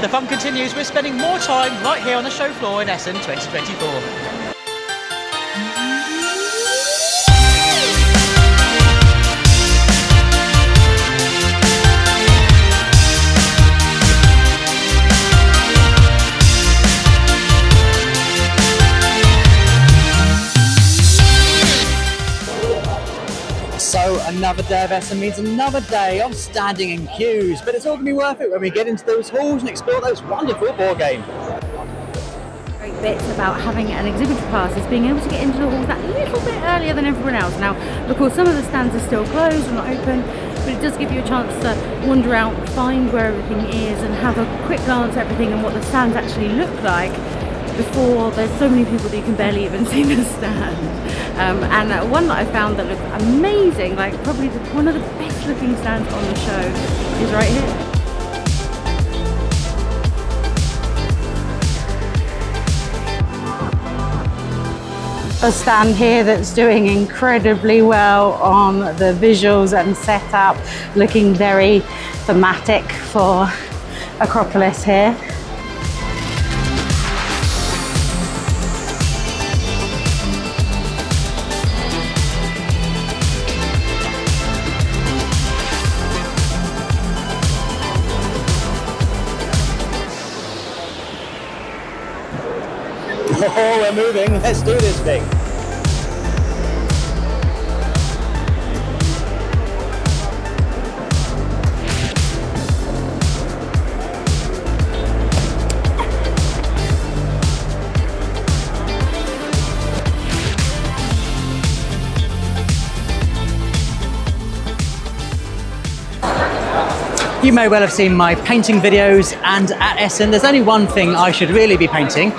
The fun continues. We're spending more time right here on the show floor in Essen 2024. So another day of Essen means another day of standing in queues, but it's all going to be worth it when we get into those halls and explore those wonderful board games. Great bits about having an exhibitor pass is being able to get into the halls that little bit earlier than everyone else. Now, of course, some of the stands are still closed or not open, but it does give you a chance to wander out, find where everything is, and have a quick glance at everything and what the stands actually look like before there's so many people that you can barely even see the stand. And one that I found that looked amazing, like probably one of the best looking stands on the show, is right here. A stand here that's doing incredibly well on the visuals and setup, looking very thematic for Acropolis here. Oh, we're moving. Let's do this thing. You may well have seen my painting videos, and at Essen there's only one thing I should really be painting.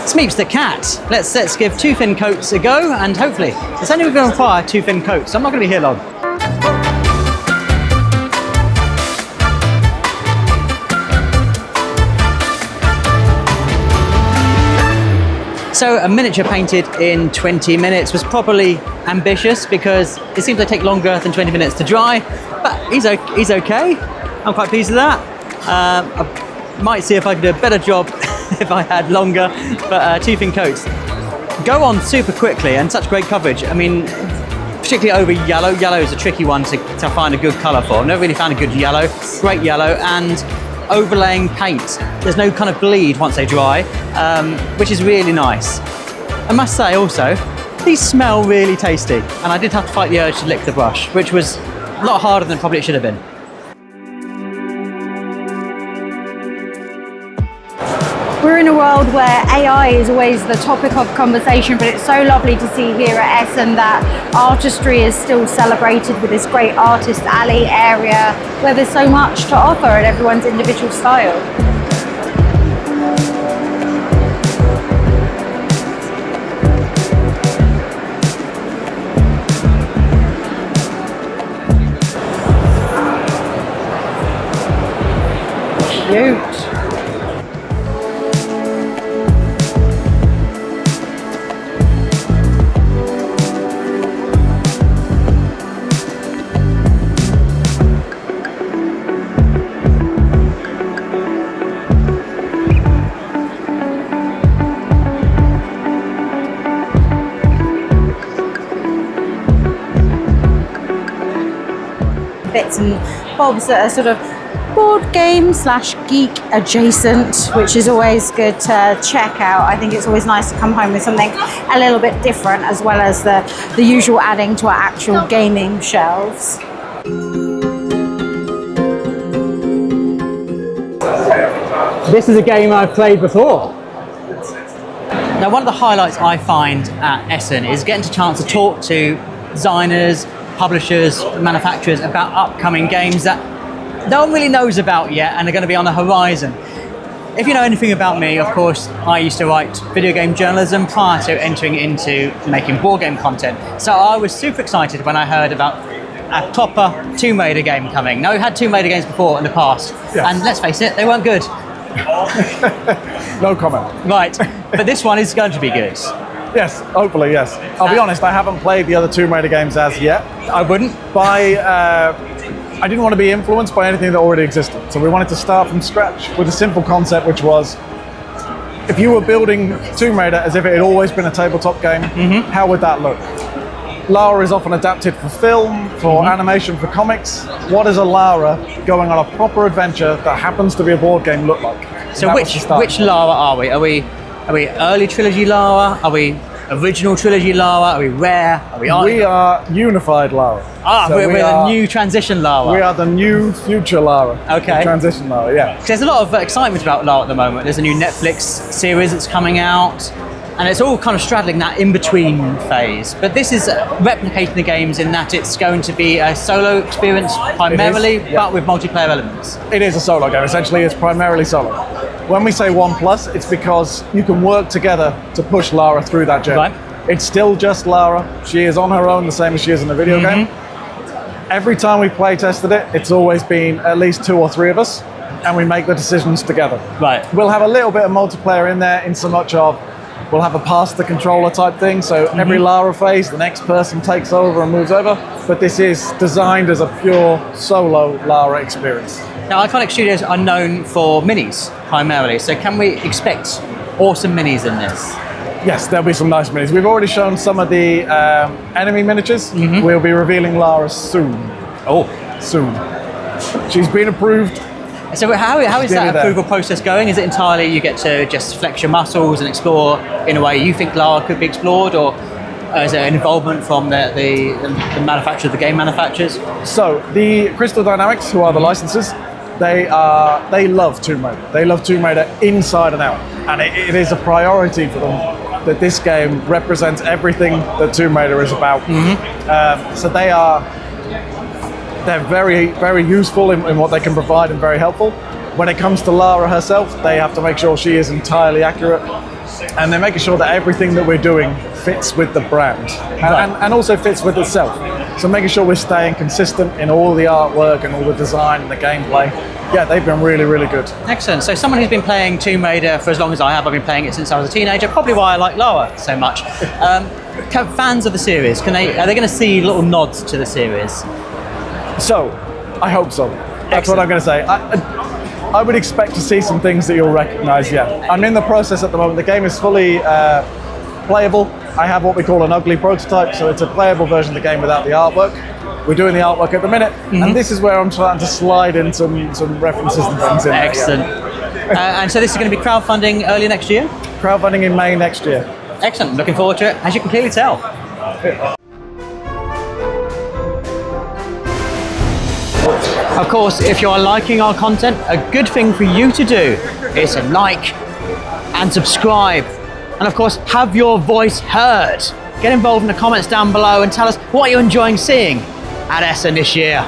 Smeeps the cat. Let's give two thin coats a go, and hopefully it's only going to require two thin coats, so I'm not going to be here long. So a miniature painted in 20 minutes was probably ambitious because it seems to take longer than 20 minutes to dry, but he's okay. I'm quite pleased with that. I might see if I could do a better job if I had longer, but two thin coats go on super quickly and such great coverage. I mean, particularly over yellow. Yellow is a tricky one to find a good colour for. I've never really found a good yellow. Great yellow, and overlaying paint. There's no kind of bleed once they dry, which is really nice. I must say also, these smell really tasty, and I did have to fight the urge to lick the brush, which was a lot harder than probably it should have been. We're in a world where AI is always the topic of conversation, but it's so lovely to see here at Essen that artistry is still celebrated with this great artist alley area where there's so much to offer and everyone's individual style. Cute. Bits and bobs that are sort of board game / geek adjacent, which is always good to check out. I think it's always nice to come home with something a little bit different, as well as the usual adding to our actual gaming shelves. This is a game I've played before. Now, one of the highlights I find at Essen is getting a chance to talk to designers, publishers, manufacturers about upcoming games that no one really knows about yet and are going to be on the horizon. If you know anything about me, of course, I used to write video game journalism prior to entering into making board game content. So I was super excited when I heard about a proper Tomb Raider game coming. Now, we've had Tomb Raider games before in the past, yes, and let's face it, they weren't good. No comment. Right, but this one is going to be good. Yes, hopefully, yes. I'll be honest, I haven't played the other Tomb Raider games as yet. I wouldn't. By I didn't want to be influenced by anything that already existed. So we wanted to start from scratch with a simple concept, which was, if you were building Tomb Raider as if it had always been a tabletop game, how would that look? Lara is often adapted for film, for animation, for comics. What does a Lara going on a proper adventure that happens to be a board game look like? So which Lara are we? Are we early trilogy Lara? Are we original trilogy Lara? Are we rare? We are unified Lara. So we're the new transition Lara. We are the new future Lara. Okay. The transition Lara, yeah. There's a lot of excitement about Lara at the moment. There's a new Netflix series that's coming out, and it's all kind of straddling that in-between phase. But this is replicating the games in that it's going to be a solo experience primarily, but with multiplayer elements. It is a solo game. Essentially, it's primarily solo. When we say 1+, it's because you can work together to push Lara through that journey. Right. It's still just Lara. She is on her own, the same as she is in the video game. Every time we play tested it, it's always been at least 2 or 3 of us, and we make the decisions together. Right. We'll have a little bit of multiplayer in there, in so much of we'll have a pass the controller type thing, so every Lara phase, the next person takes over and moves over, but this is designed as a pure solo Lara experience. Now, Iconiq Studios are known for minis, primarily, so can we expect awesome minis in this? Yes, there'll be some nice minis. We've already shown some of the enemy miniatures. We'll be revealing Lara soon. Oh. Soon. She's been approved. So how is that approval process going? Is it entirely you get to just flex your muscles and explore in a way you think Lara could be explored, or is there an involvement from the manufacturer, the game manufacturers? So the Crystal Dynamics, who are the licensors, they love Tomb Raider. They love Tomb Raider inside and out, and it is a priority for them that this game represents everything that Tomb Raider is about. So they're very, very useful in what they can provide and very helpful. When it comes to Lara herself, they have to make sure she is entirely accurate, and they're making sure that everything that we're doing fits with the brand and also fits with itself. So making sure we're staying consistent in all the artwork and all the design and the gameplay. Yeah, they've been really, really good. Excellent. So someone who's been playing Tomb Raider for as long as I have, I've been playing it since I was a teenager, probably why I like Lara so much. Fans of the series, are they going to see little nods to the series? So, I hope so. That's what I'm going to say. I would expect to see some things that you'll recognise, yeah. I'm in the process at the moment. The game is fully playable. I have what we call an ugly prototype, so it's a playable version of the game without the artwork. We're doing the artwork at the minute, and this is where I'm trying to slide in some references and things in. Excellent. And so this is going to be crowdfunding early next year? Crowdfunding in May next year. Excellent. Looking forward to it, as you can clearly tell. Yeah. Of course, if you are liking our content, a good thing for you to do is to like and subscribe. And of course, have your voice heard. Get involved in the comments down below and tell us what you're enjoying seeing at Essen this year.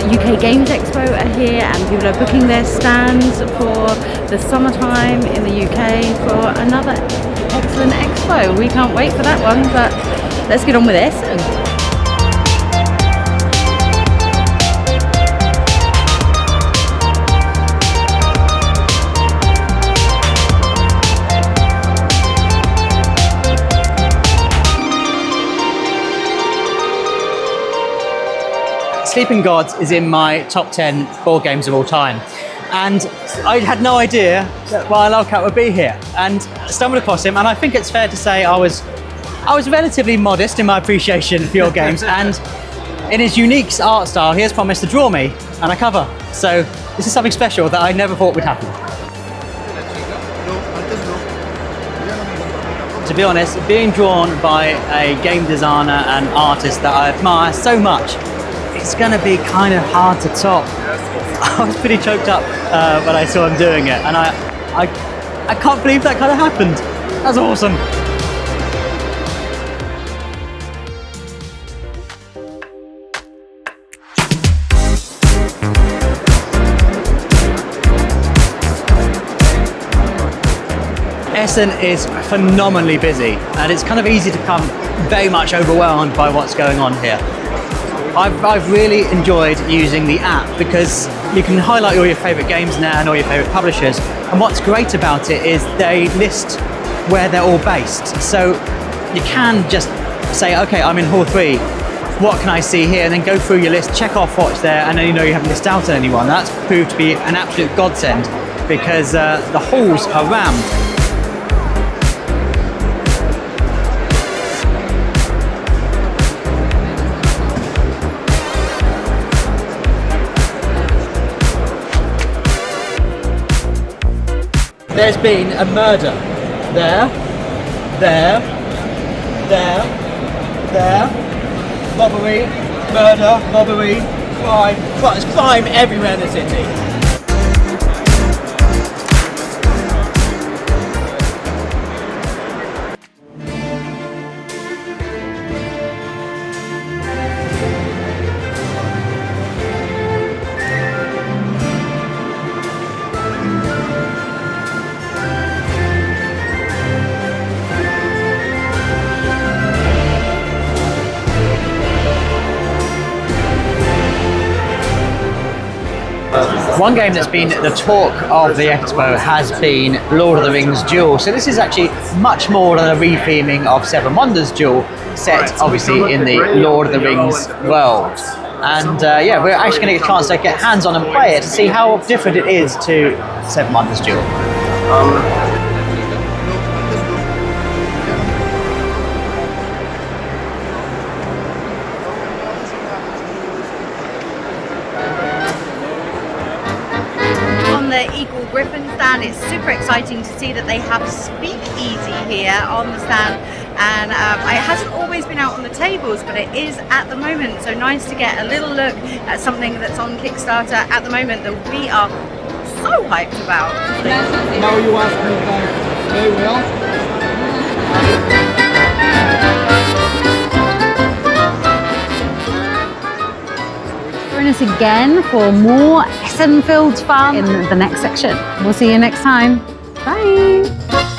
UK Games Expo are here, and people are booking their stands for the summertime in the UK for another excellent expo. We can't wait for that one, but let's get on with Essen. Sleeping Gods is in my top 10 board games of all time, and I had no idea that Lukat would be here, and stumbled across him, and I think it's fair to say I was relatively modest in my appreciation for your games, and in his unique art style he has promised to draw me and a cover, so this is something special that I never thought would happen. To be honest, being drawn by a game designer and artist that I admire so much, it's going to be kind of hard to top. I was pretty choked up when I saw him doing it, and I can't believe that kind of happened. That's awesome. Essen is phenomenally busy, and it's kind of easy to become very much overwhelmed by what's going on here. I've really enjoyed using the app because you can highlight all your favourite games now and all your favourite publishers. And what's great about it is they list where they're all based. So you can just say, okay, I'm in Hall 3. What can I see here? And then go through your list, check off what's there, and then you know you haven't missed out on anyone. That's proved to be an absolute godsend because the halls are rammed. There's been a murder. There. Robbery, murder, robbery, crime. There's crime everywhere in the city. One game that's been the talk of the expo has been Lord of the Rings Duel. So this is actually much more than a re-theming of Seven Wonders Duel, set obviously in the Lord of the Rings world. And yeah, we're actually going to get a chance to get hands on and play it to see how different it is to Seven Wonders Duel. Griffin stand. It's super exciting to see that they have Speakeasy here on the stand, and it hasn't always been out on the tables, but it is at the moment, so nice to get a little look at something that's on Kickstarter at the moment that we are so hyped about. Now you ask me very well. Join us again for more Essen-filled fun in the next section. We'll see you next time. Bye.